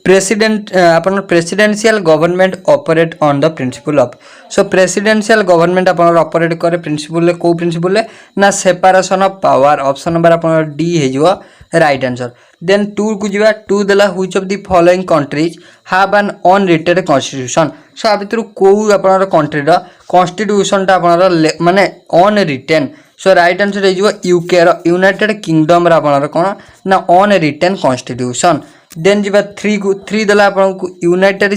President अपन presidential government operate on the principle of. So presidential government अपन operate करे principle को principle ना separation of power. Option number अपन D है राइट आंसर। देन 2 को जीवा 2 देला which of the following countries have an unwritten constitution. So आ भितर को अपन कंट्री रो कॉन्स्टिट्यूशन टा अपन माने अनरिटेन। सो राइट आंसर है यूके रो यूनाइटेड किंगडम रा अपन कोन ना अनरिटेन कॉन्स्टिट्यूशन। देन जीवा 3 को 3 देला अपन को यूनाइटेड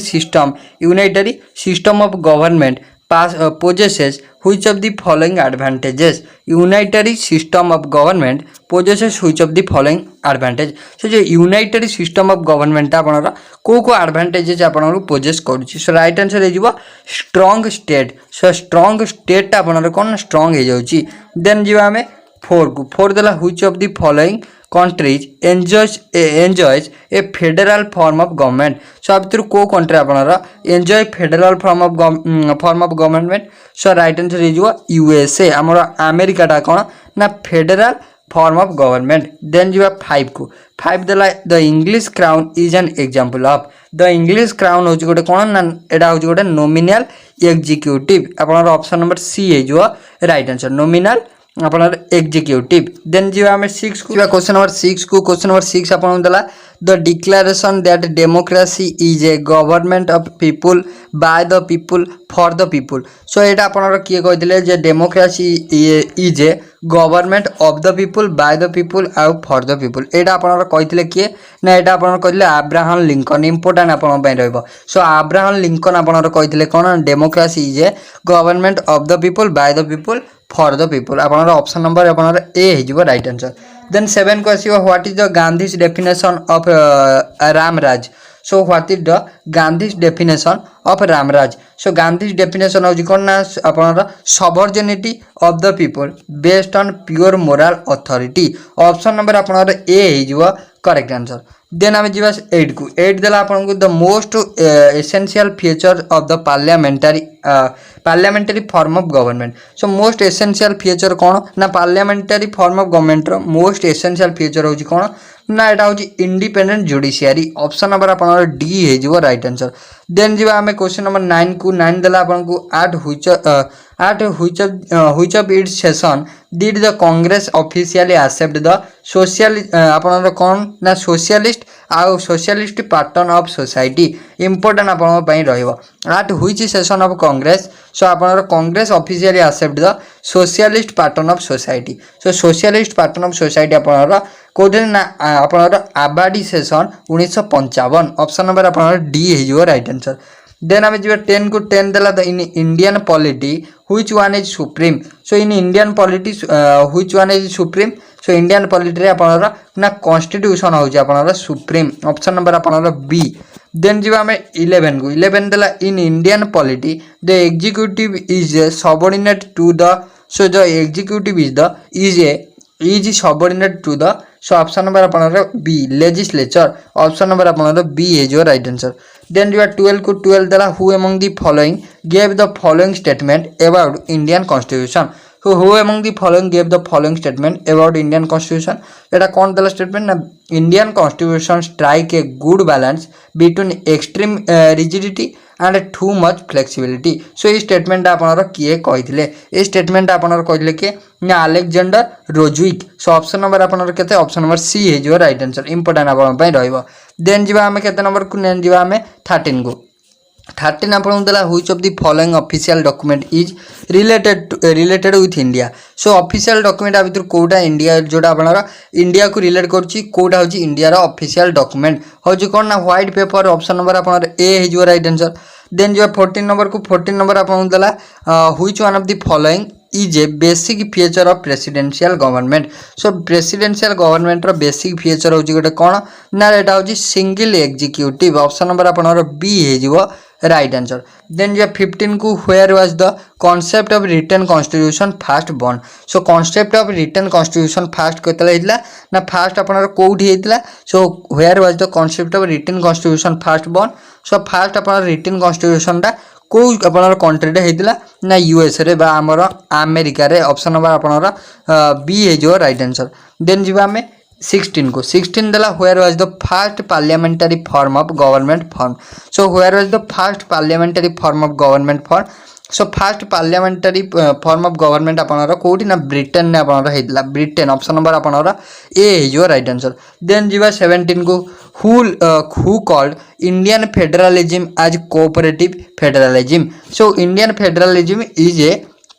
सिस्टम ऑफ गवर्नमेंट पास possesses which of the following advantages। Unitary system of government possesses which of the following advantage। से जो यूनाइटरी सिस्टम ऑफ गवर्नमेंट आपनर को एडवांटेजेस आपनर पोजेस करूची। सो राइट आंसर हे जिवो strong state. So strong state आपनर कोन स्ट्रांग हे जाउची। देन जीवा हमें 4 को 4 देला which of the following countries enjoys a federal form of government। सो आ भितर को कंट्री आपनर enjoy federal form of government. So right answer हे जिवो यूएसए हमर अमेरिका टा कोन ना federal form of government. Then जीवा 5 को 5 देला the English crown is an example of. The English crown होची गोटे कोन ना एडा होची गोटे नॉमिनल एग्जीक्यूटिव। आपनर ऑप्शन नंबर सी हे जिवो राइट आंसर नॉमिनल अपना एग्जीक्यूटिव। देन जी आम 6 को क्वेश्चन नंबर 6 को क्वेश्चन नंबर 6 आपन देला the declaration that democracy is a government of people by the people for the people. So एटा आपन किए कहथिले जे democracy is a government of the people by the people आउ फॉर द पीपुल। एटा आपन कहथिले किए ना एटा आपन कहथिले अब्राहम लिंकन। इंपोर्टेंट आपन पय रहइबो। सो अब्राहम लिंकन आपन कहथिले कोन democracy is a government of the people by the people for the people. आपन ऑप्शन नंबर आपन ए हिजबो राइट आंसर। देन 7 को आसीबो what is the Gandhi's definition of Ramraj. So what is the Gandhi's definition of Ramraj. So Gandhi's definition होजी कोन ना आपन sovereignty of the people based on pure moral authority. Option number आपन ए हिजबो करेक्ट आंसर। देन आम जीवा 8 को 8 देला आपन को the most essential feature of the parliamentary form of government. So most essential feature कौन ना पार्लियामेंटरी फॉर्म ऑफ गवर्नमेंट रो मोस्ट एसेंशियल फीचर होची कौन ना एटा होची इंडिपेंडेंट जुडिशियरी। ऑप्शन नंबर आपन डी हे जिवो राइट आंसर। देन जीवा हमें क्वेश्चन नंबर 9 को 9 देला आपन को at which of its session did the congress officially accept the social आपन कौन ना socialist pattern of society। Important आपन पई रहइबो at which session of congress। So आपन Congress officially accept the socialist pattern of society. So socialist pattern of society आपन कोडे ना आपन आबाडी सेशन 1955। ऑप्शन नंबर आपन डी हे जो राइट आंसर। देन आम जी 10 को 10 देला the in Indian polity which one is supreme. So in Indian polity which one is supreme. So Indian polity रे आपन ना कॉन्स्टिट्यूशन होची आपन सुप्रीम। ऑप्शन नंबर आपन बी। देन जी आम 11 को 11 देला in Indian polity the executive is subordinate to the. So the executive is subordinate to the. So option number आपन बी लेजिस्लेचर। ऑप्शन नंबर आपन बी है जो राइट आंसर। देन जो 12 को 12 देला who among the following gave the following statement about Indian constitution. So who among the following gave the following statement about Indian Constitution? एटा कौन देला statement ना Indian Constitution strike a good balance between extreme rigidity and too much flexibility। सो ये statement आपनर किए कहिथिले ए statement आपनर कहिथिले के ना Alexander रोजविक। सो option number आपनर केते option number C हे जो राइट आंसर। इंपोर्टेंट आपन पय रहइबो। देन जीवा हमें केते नंबर को नेन जीवा हमें 13 को 13 आपन देला which of the following official document is related with India. So official document आ भीतर कोटा इंडिया जोटा आपन इंडिया को रिलेट करछि कोटा होछि इंडिया रो ऑफिशियल डॉक्यूमेंट होछि कोन ना व्हाइट पेपर। ऑप्शन नंबर आपन ए हे जो राइट आंसर। देन जो 14 नंबर को 14 नंबर आपन देला which one of the following is a basic feature of presidential government. So presidential government रो बेसिक फीचर होछि गोटे कोन ना एटा होछि सिंगल एग्जीक्यूटिव। ऑप्शन नंबर आपन बी हे जिवो राइट आंसर। देन जो 15 को where was the concept of written constitution first born. So concept of written constitution first केतला हितला ना फास्ट आपन कोठी हितला। So where was the concept of written constitution first born. So first आपन written constitution टा को आपन कंट्री रे हितला ना यूएस रे बा हमर अमेरिका रे। ऑप्शन नंबर आपन बी हे जो राइट आंसर। देन जीवा में 16 को 16 देला where was the first parliamentary form of government form. So where was the first parliamentary form of government form. So first parliamentary form of government आपनर कोठी ना Britain ने आपनर हेतला ब्रिटेन ऑप्शन नंबर आपनर ए जो राइट आंसर। देन जीवा 17 को who called Indian federalism as cooperative federalism. So Indian federalism is a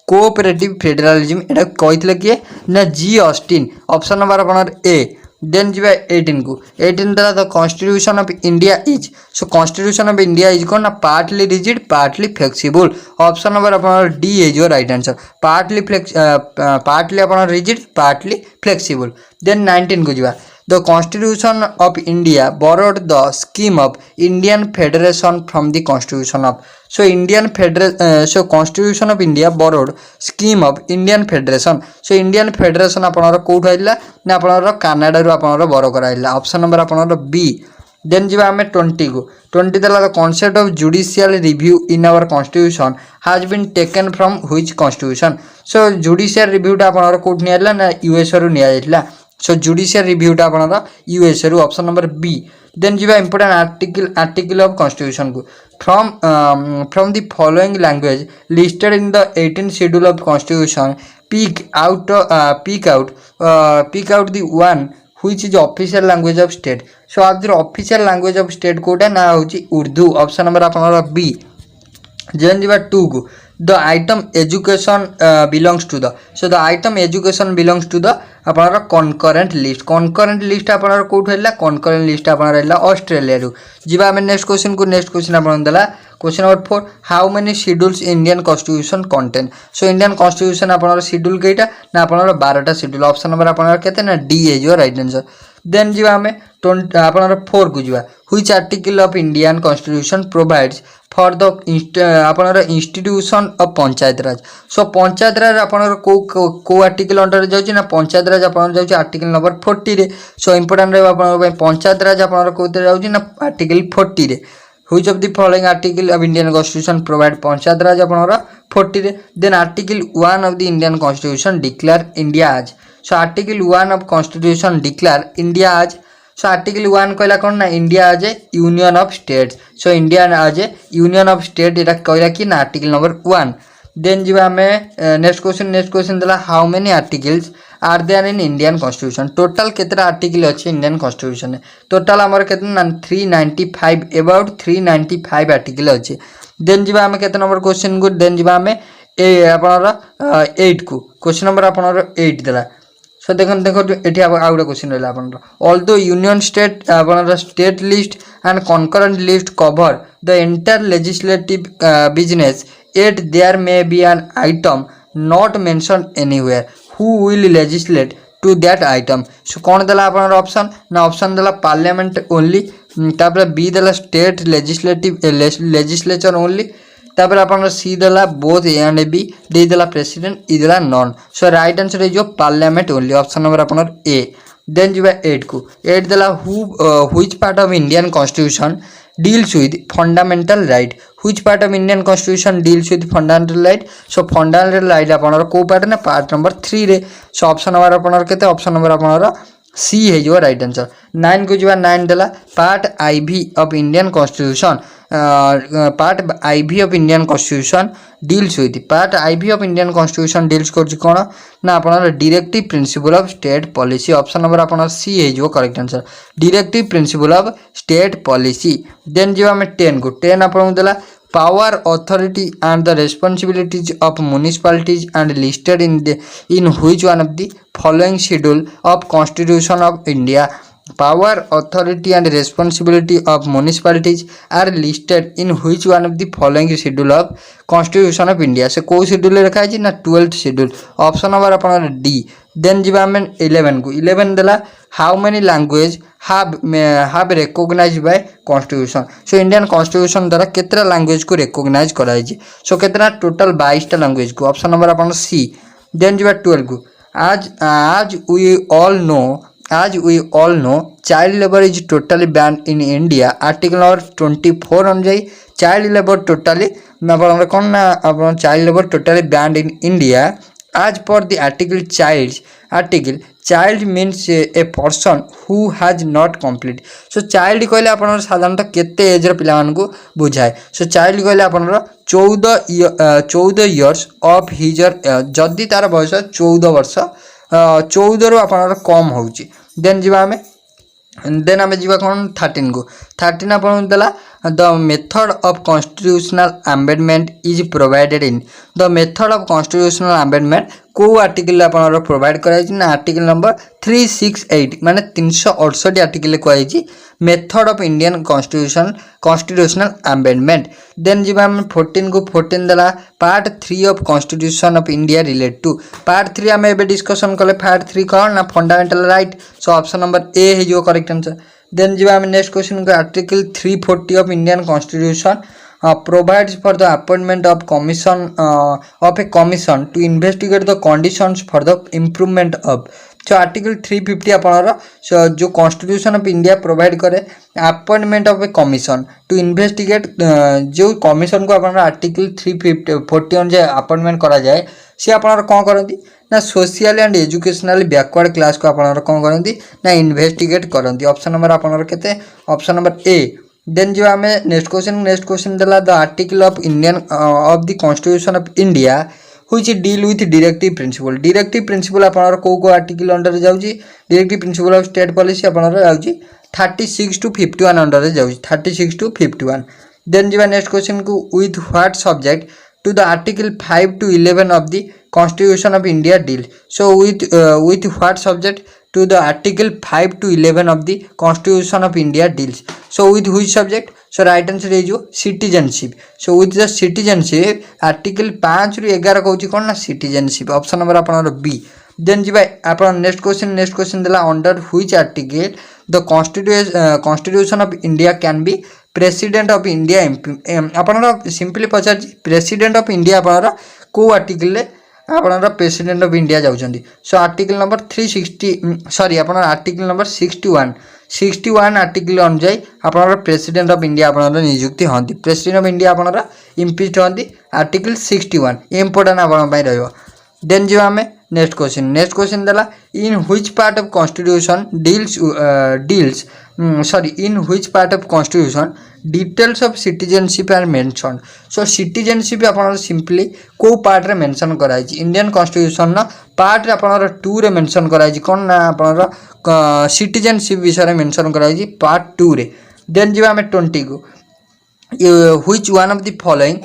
cooperative federalism एटा कहितले किए ना जी ऑस्टिन ऑप्शन नंबर आपनर ए। देन जीवा 18 को 18 द्वारा the constitution of India is. So constitution of India is कौन ना partly rigid partly flexible option number आपनर D is your right answer. Partly आपनर रिजिड पार्टली फ्लेक्सिबल। देन 19 को जीवा the constitution of India borrowed the scheme of Indian Federation from the constitution of। so constitution of India borrowed scheme of Indian Federation। so Indian Federation आपनर कोठ आइला ना आपनर Canada रु आपनर borrow कराइला ऑप्शन नंबर आपनर बी। देन जीवा हमें 20 को 20 देला the concept of judicial review in our constitution has been taken from which constitution. So judicial रिव्यूटा आपनर कोठ नि आइला ना यूएस रु नि आइला। सो जुडिशियल रिव्यूटा आपनर यूएस रु ऑप्शन नंबर बी। देन जीवा इंपोर्टेंट आर्टिकल ऑफ कॉन्स्टिट्यूशन को from the following language listed in the 18th schedule of constitution pick out the one which is official language of state. So आज official language of state कोटा ना होची Urdu option number आपनर B. Then जीवा 2 को the item education belongs to the. So the item education belongs to the आपनर concurrent list आपनर कोठ हैला कनकरेंट लिस्ट आपनर हैला ऑस्ट्रेलिया रु। जीवा हम नेक्स्ट क्वेश्चन आपन देला question number 4 how many schedules Indian constitution contain. So Indian constitution आपनर शेड्यूल केटा ना आपनर 12टा शेड्यूल ऑप्शन नंबर आपनर केते ना D is your right answer. Then जीवा हमें आपनर 4 को जीवा which article of Indian constitution provides for the आपनर institution of panchayat raj. So panchayat raj आपनर को आर्टिकल अंडर जाउची ना पंचायत राज आपनर जाउची आर्टिकल नंबर 40 रे। सो इंपोर्टेंट रे आपनर पंचायत राज आपनर कोते जाउची ना आर्टिकल 40 रे। Which of the following article of Indian constitution provide panchayat raj आपनर 40 रे। Then article 1 of the Indian constitution declare India as. So article 1 of constitution declare India as. So article 1 कहला कौन ना India as a union of states. So India as a union of state एटा कहला कि ना article number 1। Then जीवा हमें next question देला how many articles are there in Indian constitution. Total केतरा आर्टिकल अछि इंडियन कॉन्स्टिट्यूशन में टोटल हमर केतना 395 अबाउट 395 आर्टिकल अछि। देन जीवा हमें केतना नंबर क्वेश्चन को देन जीवा हमें ए आपनर 8 को क्वेश्चन नंबर आपनर 8 देला। सो देखो एठी आउट क्वेश्चन रहला आपनर ऑल्दो यूनियन स्टेट आपनर state list and concurrent list cover the entire legislative business at there may be an item not mention anywhere who will legislate to that item. So कौन देला आपनर option ना option देला parliament only तापर B देला state legislature only तापर आपन C देला both A and B D देला प्रेसिडेंट ई देला none. So right answer is जो पार्लियामेंट ओनली ऑप्शन नंबर आपन ए। देन जीवा 8 को 8 देला which part of Indian constitution deals with fundamental right. Which part of Indian constitution deals with fundamental right. So fundamental right आपन को part ना part number 3 रे। सो option number आपन केते ऑप्शन नंबर आपन सी है जो राइट आंसर। 9 को जीवा 9 देला part IV of Indian constitution part IV of Indian constitution deals with part IV of Indian constitution deals करछि कोन ना आपन directive principle of state policy option number आपन सी है जो correct answer directive principle of state policy. Then जो हम 10 को 10 आपन देला power authority and the responsibilities of municipalities and listed in which one of the following schedule of constitution of India। power authority and responsibility of municipalities are listed in which one of the following schedule of constitution of India। से को schedule रखा है जी ना 12th schedule option number अपन D. Then जीवा हम 11 को 11 देला how many language have recognized by constitution। So Indian constitution द्वारा कितना लैंग्वेज को रिकॉग्नाइज कराई जी। सो कितना टोटल 22टा लैंग्वेज को ऑप्शन नंबर अपन सी। देन जीवा 12 को आज we all know child labor is totally banned in India। Article number 24 अनुଯାयी child labour totally child labour totally banned in India As per the child means a person who has not complete. So child कहले आपन साधारणतः केते as रो पिला मानकु बुझाए. So child कहले आपन 14 years of his or जदि तार बयस 14 वर्ष 14 रु आपन कम होउची. देन जीवा हमें देन आम जी कौन 13 को 13 आपन देला the method of constitutional amendment is provided in the method of constitutional amendment को आर्टिकल आपन प्रोवाइड कराई ना आर्टिकल नंबर 368 माने 368 आर्टिकल कहै method of Indian constitutional amendment. Then जी हम 14 को 14 देला part 3 of constitution of India relate to part 3 आम एबे डिस्कशन कले पार्ट 3 कौन ना fundamental right. So option number A है जो करेक्ट आंसर. देन जी हम नेक्स्ट क्वेश्चन को article 340 of Indian constitution provides for the appointment of a commission to investigate the conditions for the improvement of. So article 350 अपन जो constitution of India provide करे appointment of a commission to investigate जो commission को अपन article 340 अनुसार appointment करा जाए सी अपन कौन करती ना social and educational backward class को अपन कौन करती ना इन्वेस्टिगेट करती. ऑप्शन नंबर अपन केते ऑप्शन नंबर ए. देन जो आम नेक्स्ट क्वेश्चन देला the article of Indian of the constitution of India which deal with directive principle आपन को आर्टिकल अंडर जाउची directive principle of state policy आपन जाउची 36 to 51 अंडर जाउची 36 to 51. देन जीवा नेक्स्ट क्वेश्चन को with what subject to the article 5 to 11 of the constitution of India deal. So with what subject to the article 5 to 11 of the constitution of India deals. So with which subject? So right answer is citizenship. So with the citizenship article 5 ru 11 कहउची कोन ना citizenship. Option number आपन B. Then जी भाई आपन next question देला under which article the constitution of India can be president of India आपन simply पचार प्रेसिडेंट ऑफ इंडिया आपन को आर्टिकल आपन प्रेसिडेंट ऑफ इंडिया जाउछंदी. सो आर्टिकल नंबर 360 सॉरी आपन आर्टिकल नंबर 61 आर्टिकल अनुसार आपन प्रेसिडेंट ऑफ इंडिया आपन नियुक्ति हंती प्रेसिडेंट ऑफ इंडिया आपन इम्पीच्ड हंती आर्टिकल 61 इंपोर्टेंट आपन पई रहयो. देन जो हमें नेक्स्ट क्वेश्चन देला in which part of constitution in which part of constitution details of citizenship are mentioned. So citizenship आपन सिंपली को पार्ट रे मेंशन कराई इंडियन कॉन्स्टिट्यूशन ना पार्ट रे आपन 2 रे मेंशन कराई कोन ना आपन सिटीजनशिप विषय रे मेंशन कराई पार्ट 2 रे. देन जीवा हमें 20 को which one of the following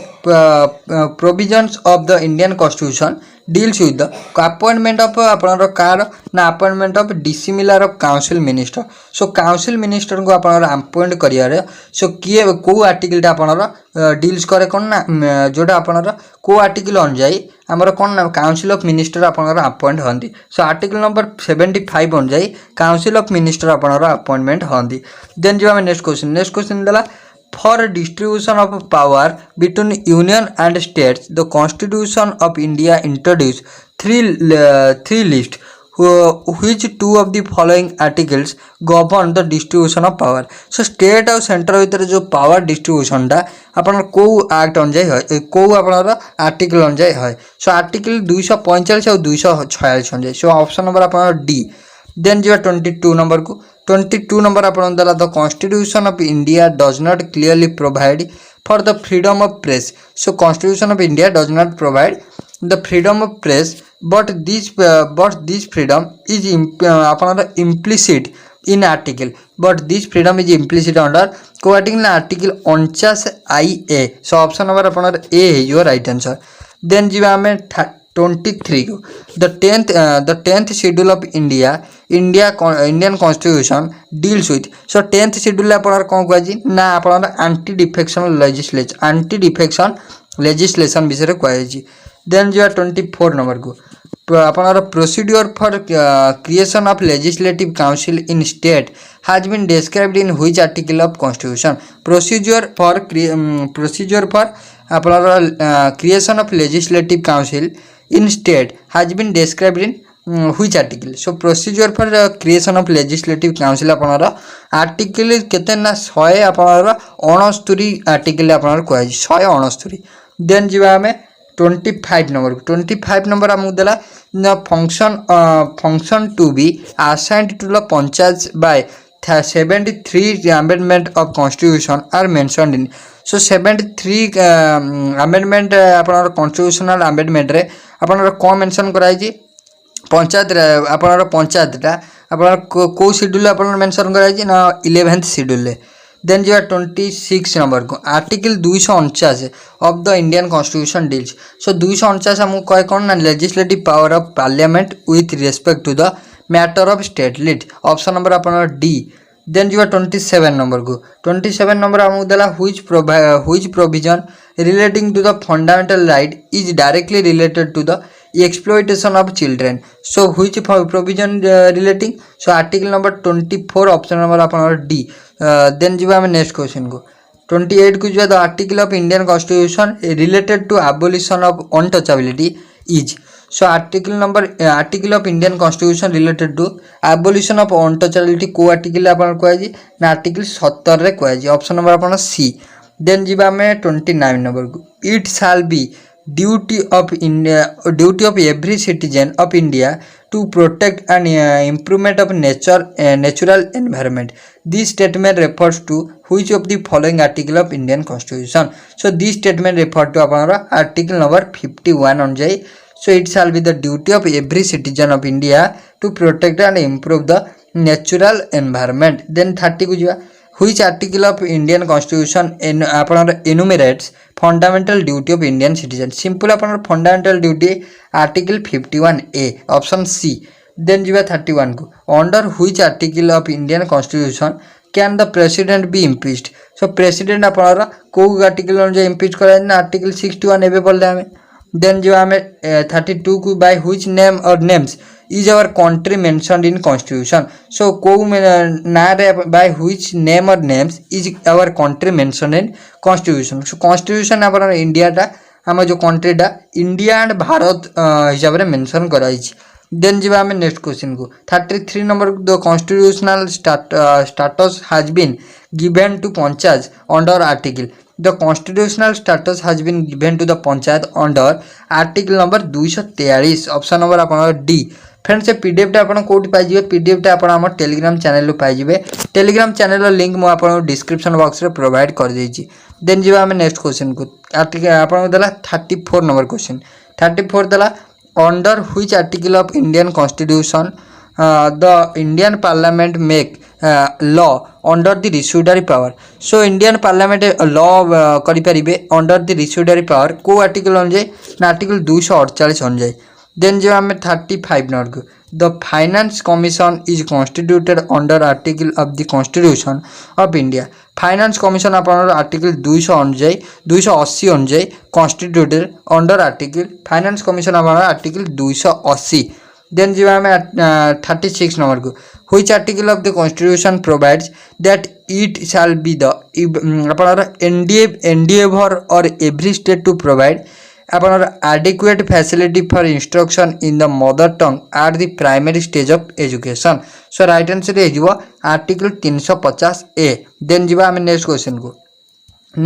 provisions of the Indian Constitution deals with the appointment of आपनर कार ना appointment of dissimilar of council minister. So council minister को आपनर appoint करियारे so किए को आर्टिकल टा आपनर डील्स करे कोन ना जोटा आपनर को आर्टिकल अन जाई हमर कोन ना काउंसिल ऑफ मिनिस्टर आपनर अपॉइंट हंदी. सो आर्टिकल नंबर 75 अन जाई काउंसिल ऑफ मिनिस्टर आपनर अपॉइंटमेंट हंदी. देन जो हम नेक्स्ट क्वेश्चन देला for distribution of power between union and states the constitution of India introduced three lists which two of the following articles govern the distribution of power. So state और centre भीतर जो power distribution टा अपन को act अनुजाई है को अपन article अनुजाई है. So article 245 और 246 अनुजाई. सो ऑप्शन नंबर अपन डी. देन जो 22 नंबर को 22 नंबर अपन देला the constitution of India does not clearly provide for the freedom of press. So constitution of India does not provide the freedom of press but this freedom is अपन implicit in article but this freedom is implicit under को article article 49IA. So option number अपन A है you're right answer. Then जीवा हमें 23 को the 10th schedule of Indian constitution deals with. So 10th schedule अपन कौन कहजी ना अपन anti defection legislation विषय कहजी. Then जो 24 नंबर को अपन procedure for creation of legislative council in state has been described in which article of constitution. Procedure for अपन creation of legislative council in state has been described in which article. So procedure for creation of legislative council upon article केते ना 100 अपन 69 article अपन कहै 169. Then जीवा हमें 25 number 25 number आमको देला function to be assigned to the panchayat by 73 amendment of constitution are mentioned in so 73 amendment आपनर constitutional amendment रे आपनर को mention कराई जी पंचायत रे आपनर पंचायतटा आपनर को शेड्यूल आपनर मेंशन कराई जी ना 11th शेड्यूल रे देन जो 26 नंबर को article 249 of the Indian constitution deals so 249 हमको कहे कौन ना legislative power of parliament with respect to the matter of state lead option number अपना डी देन जो 27 नंबर को 27 नंबर हमको देला which provision relating to the fundamental right is directly related to the exploitation of children so which provision relating so article number 24 option number अपना D then जो हमें next question को 28 को जो the article of Indian Constitution related to abolition of untouchability is so article of Indian Constitution related to abolition of untouchability को article अपना को है जी ना article 70 रे को है जी option number अपना C then जो हमें 29 नंबर को it shall be duty of every citizen of India to protect and improvement of natural environment. This statement refers to which of the following article of Indian Constitution? So this statement refers to अपना article number 51 on jai. So it shall be the duty of every citizen of India to protect and improve the natural environment. Then 30 को जो which article of Indian Constitution enumerates fundamental duty of Indian citizen simple अपना fundamental duty article 51A option C then जो 31 को under which article of Indian Constitution can the president be impeached so president अपना को article अनुसार impeach करा है ना article 61 एबे बोल रहे हमें then जो हमें 32 को by which name or names is our country mentioned in constitution so को ना रे by which name or names is our country mentioned in constitution so constitution अपना इंडिया टा हम जो कंट्री टा इंडिया एंड भारत हिसाब रे मेंशन कराई छी देन जीवा हमें नेक्स्ट क्वेश्चन को 33 number the constitutional status has been given to panchayat under article the constitutional status has been given to the panchayat under article number 243 option number अपना डी फ्रेंड्स से PDF टा आपण कोठी पाई जिवे पीडीएफ टा आपण हमर टेलीग्राम चैनल लो पाई जिवे टेलीग्राम चैनल रो लिंक मो आपण डिस्क्रिप्शन बॉक्स रे प्रोवाइड कर देई छी देन जीवा हम नेक्स्ट क्वेश्चन को आर्टिकल आपण देला 34 नंबर क्वेश्चन 34 देला under which article of Indian constitution the Indian parliament make law under the residuary power so Indian parliament law करि परिबे अंडर द रिस्यूडरी पावर को आर्टिकल अनुसार ना आर्टिकल 248 अनुसार देन जो हमें 35 नंबर को the finance commission is constituted under article of the constitution of India finance commission अपन आर्टिकल 200 अनुसार 280 अनुसार constituted under article finance commission अपन आर्टिकल 280 देन जो हमें 36 नंबर को which article of the constitution provides that it shall be the अपन endeavour और every state to provide अपना adequate facility for instruction in the mother tongue at the primary stage of education so right answer है जीवा article 350 A then जीवा हमें next question को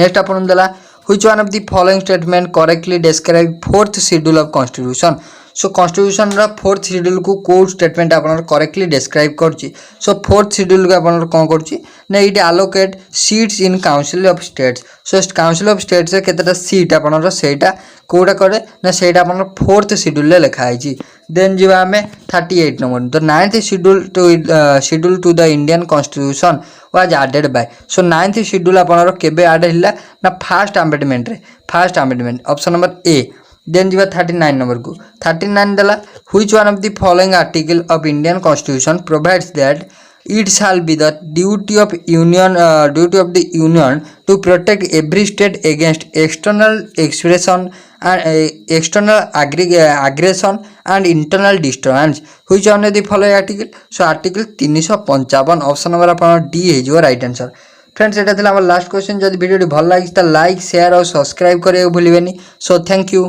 next अपन दला which one of the following statement correctly describe fourth schedule of constitution so constitution रा fourth schedule को code statement अपन correctly describe करची so fourth schedule को अपन कौन करची ना it allocate seats in council of states so council of states से केतेटा seat अपन सेटा कोडा करे ना सेटा अपन फोर्थ शेड्यूल ले लिखा है जी देन जीवा हमें 38 नंबर तो ninth schedule to the Indian constitution was added by so ninth schedule अपन केबे ऐड हिला ना first amendment option number A then जीवा 39 नंबर को 39 दला which one of the following article of Indian constitution provides that it shall be the duty of the union to protect every state against external expression and external aggression and internal disturbance which one of the following article so article 355 option number अपना D है जो right answer friends एटा थिला हमर last question जदि video भल लागिस त like share और सब्सक्राइब करे भूलिबेनी सो थैंक यू।